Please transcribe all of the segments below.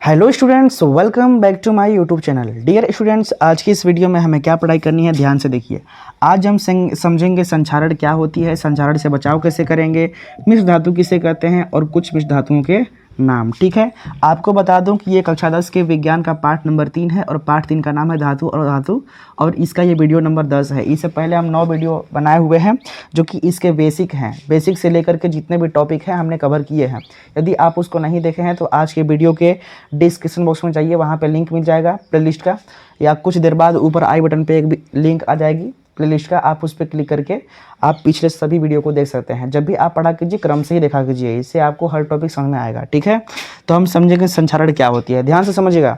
Hello students, welcome back to my YouTube channel. Dear students, आज की इस video में हमें क्या पढ़ाई करनी है, ध्यान से देखिए। आज हम समझेंगे संक्षारण क्या होती है, संक्षारण से बचाव कैसे करेंगे, मिश्र धातु किसे कहते हैं और कुछ मिश्र धातुओं के नाम। ठीक है, आपको बता दूं कि ये कक्षा 10 के विज्ञान का पार्ट नंबर 3 है और पार्ट 3 का नाम है धातु और धातु, और इसका ये वीडियो नंबर 10 है। इससे पहले हम 9 वीडियो बनाए हुए हैं जो कि इसके बेसिक हैं। बेसिक से लेकर के जितने भी टॉपिक हैं हमने कवर किए हैं। यदि आप उसको नहीं देखे हैं तो आज के वीडियो के डिस्क्रिप्शन बॉक्स में जाइए, वहाँ पे लिंक मिल जाएगा प्लेलिस्ट का, या कुछ देर बाद ऊपर आई बटन पे एक लिंक आ जाएगी प्लेलिस्ट का, आप उस पर क्लिक करके आप पिछले सभी वीडियो को देख सकते हैं। जब भी आप पढ़ा कीजिए क्रम से ही देखा कीजिए, इससे आपको हर टॉपिक समझ में आएगा। ठीक है, तो हम समझेंगे संक्षारण क्या होती है। ध्यान से समझिएगा।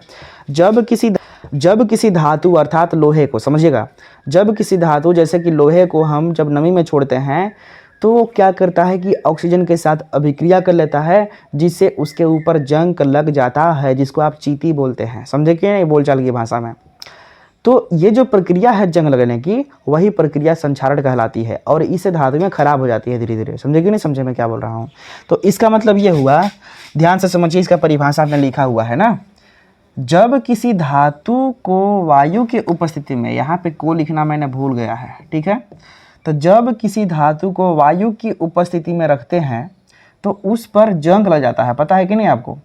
जब किसी धातु अर्थात लोहे को, समझिएगा, जब किसी धातु जैसे कि लोहे को हम जब नमी में छोड़ते हैं तो वो क्या करता है कि ऑक्सीजन के साथ अभिक्रिया कर लेता है, जिससे उसके ऊपर जंग लग जाता है, जिसको आप चींटी बोलते हैं। समझे कि नहीं बोलचाल की भाषा में? तो ये जो प्रक्रिया है जंग लगने की, वही प्रक्रिया संक्षारण कहलाती है और इससे धातु में खराब हो जाती है धीरे धीरे। समझे कि नहीं समझे मैं क्या बोल रहा हूँ? तो इसका मतलब ये हुआ, ध्यान से समझिए, इसका परिभाषा आपने लिखा हुआ है ना। जब किसी धातु को वायु के उपस्थिति में, यहाँ पे को लिखना मैंने भूल गया है, ठीक है, तो जब किसी धातु को वायु की उपस्थिति में रखते हैं तो उस पर जंग लग जाता है, पता है कि नहीं आपको,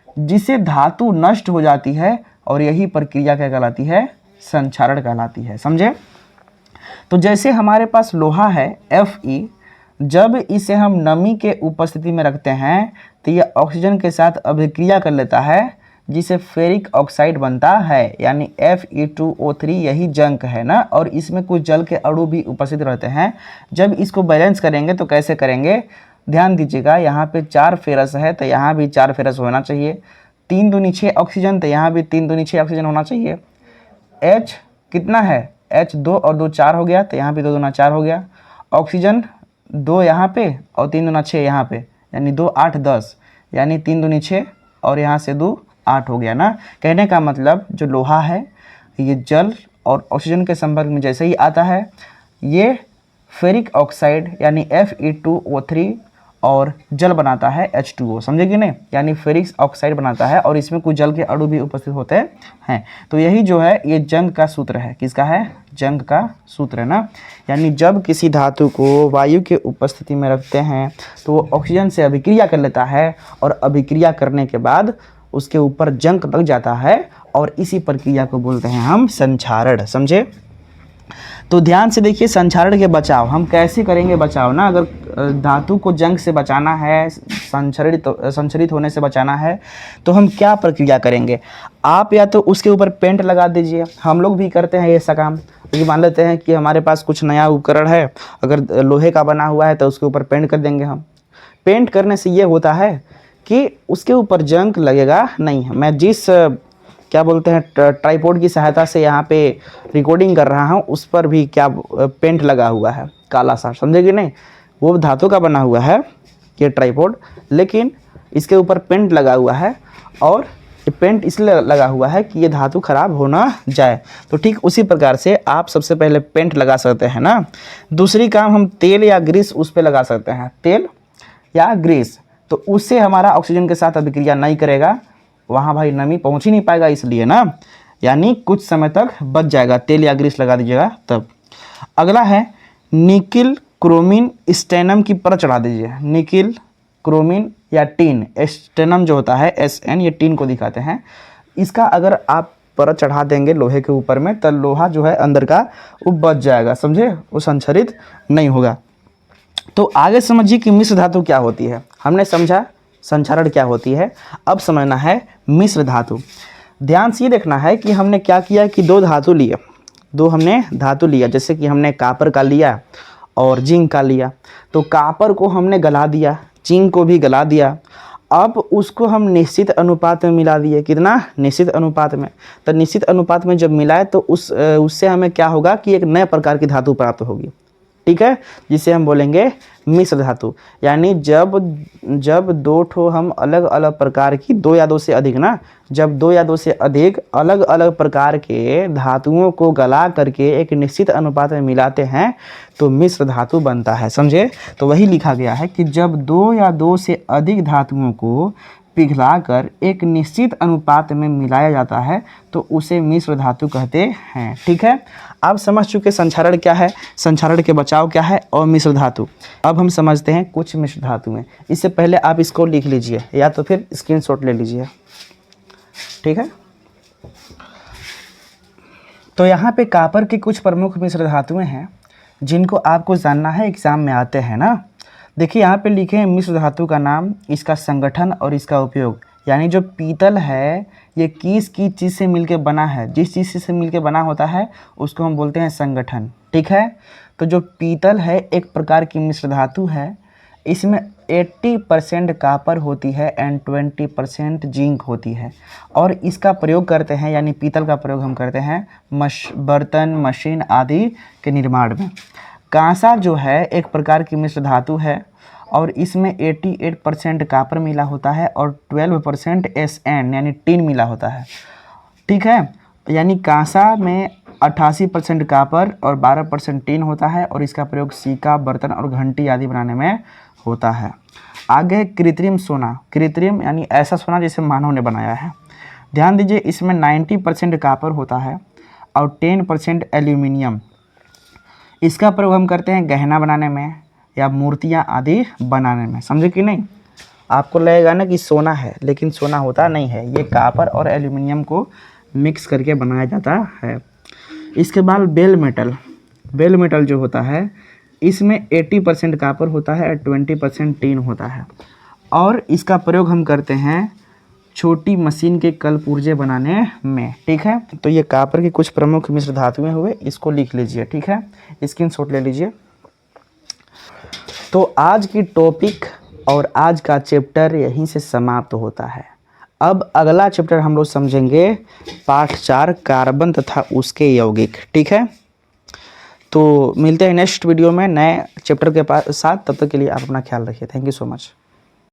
जिससे धातु नष्ट हो जाती है और यही प्रक्रिया क्या कहलाती है, संक्षारण कहलाती है। समझे? तो जैसे हमारे पास लोहा है Fe, जब इसे हम नमी के उपस्थिति में रखते हैं तो यह ऑक्सीजन के साथ अभिक्रिया कर लेता है, जिसे फेरिक ऑक्साइड बनता है, यानी Fe2O3, यही जंक है ना। और इसमें कुछ जल के अणु भी उपस्थित रहते हैं। जब इसको बैलेंस करेंगे तो कैसे करेंगे, ध्यान दीजिएगा। यहाँ पे 4 फेरस है तो यहाँ भी 4 फेरस होना चाहिए। 3 दूनी 6 ऑक्सीजन, तो यहाँ भी 3 दूनी 6 ऑक्सीजन होना चाहिए। H कितना है, H 2 और 2 4 हो गया, तो यहाँ भी 2 दूना 4 हो गया। ऑक्सीजन 2 यहाँ पे और 3 दूना 6 यहाँ पे, यानी 2 8 10, यानी 3 दूनी 6 और यहाँ से 2 8 हो गया ना। कहने का मतलब जो लोहा है ये जल और ऑक्सीजन के संपर्क में जैसे ही आता है, ये फेरिक ऑक्साइड यानी Fe2O3 और जल बनाता है H2O। समझे कि नहीं? यानी फेरिक ऑक्साइड बनाता है और इसमें कुछ जल के अणु भी उपस्थित होते हैं। तो यही जो है ये जंग का सूत्र है। किसका है? जंग का सूत्र है ना। यानी जब किसी धातु को वायु के उपस्थिति में रखते हैं तो वो ऑक्सीजन से अभिक्रिया कर लेता है और अभिक्रिया करने के बाद उसके ऊपर जंग लग जाता है और इसी प्रक्रिया को बोलते हैं हम संक्षारण। समझे? तो ध्यान से देखिए, संक्षारण के बचाव हम कैसे करेंगे बचाव ना। अगर धातु को जंग से बचाना है, संक्षरित होने से बचाना है, तो हम क्या प्रक्रिया करेंगे? आप या तो उसके ऊपर पेंट लगा दीजिए, हम लोग भी करते हैं ऐसा काम। क्योंकि मान लेते हैं कि हमारे पास कुछ नया उपकरण है, अगर लोहे का बना हुआ है तो उसके ऊपर पेंट कर देंगे हम। पेंट करने से ये होता है कि उसके ऊपर जंग लगेगा नहीं। मैं जिस क्या बोलते हैं ट्राइपॉड की सहायता से यहाँ पे रिकॉर्डिंग कर रहा हूँ, उस पर भी क्या पेंट लगा हुआ है, काला सा। समझे कि नहीं? वो धातु का बना हुआ है ये ट्राइपॉड, लेकिन इसके ऊपर पेंट लगा हुआ है और ये पेंट इसलिए लगा हुआ है कि ये धातु खराब हो ना जाए। तो ठीक उसी प्रकार से आप सबसे पहले पेंट लगा सकते हैं ना। दूसरी काम, हम तेल या ग्रीस उस पर लगा सकते हैं, तेल या ग्रीस, तो उससे हमारा ऑक्सीजन के साथ अभिक्रिया नहीं करेगा, वहाँ भाई नमी पहुँच ही नहीं पाएगा, इसलिए ना, यानी कुछ समय तक बच जाएगा। तेल या ग्रीस लगा दीजिएगा तब। अगला है निकिल क्रोमिन स्टेनम की परत चढ़ा दीजिए। निकिल क्रोमिन या टीन, स्टेनम जो होता है SN, ये टीन को दिखाते हैं। इसका अगर आप परत चढ़ा देंगे लोहे के ऊपर में तो लोहा जो है अंदर का वो बच जाएगा। समझे? वो संक्षरित नहीं होगा। तो आगे समझिए कि मिश्र धातु क्या होती है। हमने समझा संक्षारण क्या होती है, अब समझना है मिश्र धातु। ध्यान से ये देखना है कि हमने क्या किया कि दो हमने धातु लिया, जैसे कि हमने कापर का लिया और जिंक का लिया। तो कापर को हमने गला दिया, जिंक को भी गला दिया। अब उसको हम निश्चित अनुपात में मिला दिए। कितना? निश्चित अनुपात में। तो निश्चित अनुपात में जब मिलाए तो उससे हमें क्या होगा कि एक नए प्रकार की धातु प्राप्त होगी। ठीक है, जिसे हम बोलेंगे मिश्र धातु। यानी जब दो ठो हम अलग अलग प्रकार की, 2 या 2 से अधिक ना, जब 2 या 2 से अधिक अलग अलग प्रकार के धातुओं को गला करके एक निश्चित अनुपात में मिलाते हैं तो मिश्र धातु बनता है। समझे? तो वही लिखा गया है कि जब 2 या 2 से अधिक धातुओं को पिघलाकर एक निश्चित अनुपात में मिलाया जाता है तो उसे मिश्र धातु कहते हैं। ठीक है, आप समझ चुके संक्षारण क्या है, संक्षारण के बचाव क्या है और मिश्र धातु। अब हम समझते हैं कुछ मिश्र धातुएं। इससे पहले आप इसको लिख लीजिए या तो फिर स्क्रीनशॉट ले लीजिए। ठीक है, तो यहाँ पे कॉपर की कुछ प्रमुख मिश्र धातुएं हैं जिनको आपको जानना है, एग्जाम में आते हैं ना। देखिए यहाँ पे लिखे हैं मिश्र धातु का नाम, इसका संगठन और इसका उपयोग। यानी जो पीतल है ये किस चीज़ से मिलके बना है, जिस चीज़ से मिलके बना होता है उसको हम बोलते हैं संगठन। ठीक है, तो जो पीतल है एक प्रकार की मिश्र धातु है। इसमें 80% कॉपर होती है एंड 20% जिंक होती है और इसका प्रयोग करते हैं, यानी पीतल का प्रयोग हम करते हैं बर्तन, मशीन आदि के निर्माण में। कांसा जो है एक प्रकार की मिश्र धातु है और इसमें 88% कॉपर मिला होता है और 12% SN यानी टिन मिला होता है। ठीक है, यानी कांसा में 88% कॉपर और 12% टिन होता है और इसका प्रयोग सिक्का, बर्तन और घंटी आदि बनाने में होता है। आगे कृत्रिम सोना, कृत्रिम यानी ऐसा सोना जिसे मानव ने बनाया है। ध्यान दीजिए इसमें 90% कॉपर होता है और 10% एल्यूमिनियम। इसका प्रयोग हम करते हैं गहना बनाने में या मूर्तियाँ आदि बनाने में। समझे कि नहीं? आपको लगेगा ना कि सोना है, लेकिन सोना होता नहीं है, ये कॉपर और एल्यूमिनियम को मिक्स करके बनाया जाता है। इसके बाद बेल मेटल, बेल मेटल जो होता है इसमें 80% कॉपर होता है और 20% टिन होता है और इसका प्रयोग हम करते हैं छोटी मशीन के कल पुर्जे बनाने में। ठीक है, तो ये कॉपर की कुछ प्रमुख मिश्र धातुएं हुए, इसको लिख लीजिए। ठीक है, स्क्रीनशॉट ले लीजिए। तो आज की टॉपिक और आज का चैप्टर यहीं से समाप्त होता है। अब अगला चैप्टर हम लोग समझेंगे पाठ 4 कार्बन तथा उसके यौगिक। ठीक है, तो मिलते हैं नेक्स्ट वीडियो में नए चैप्टर के साथ। तब तक के लिए आप अपना ख्याल रखिए। Thank you so much.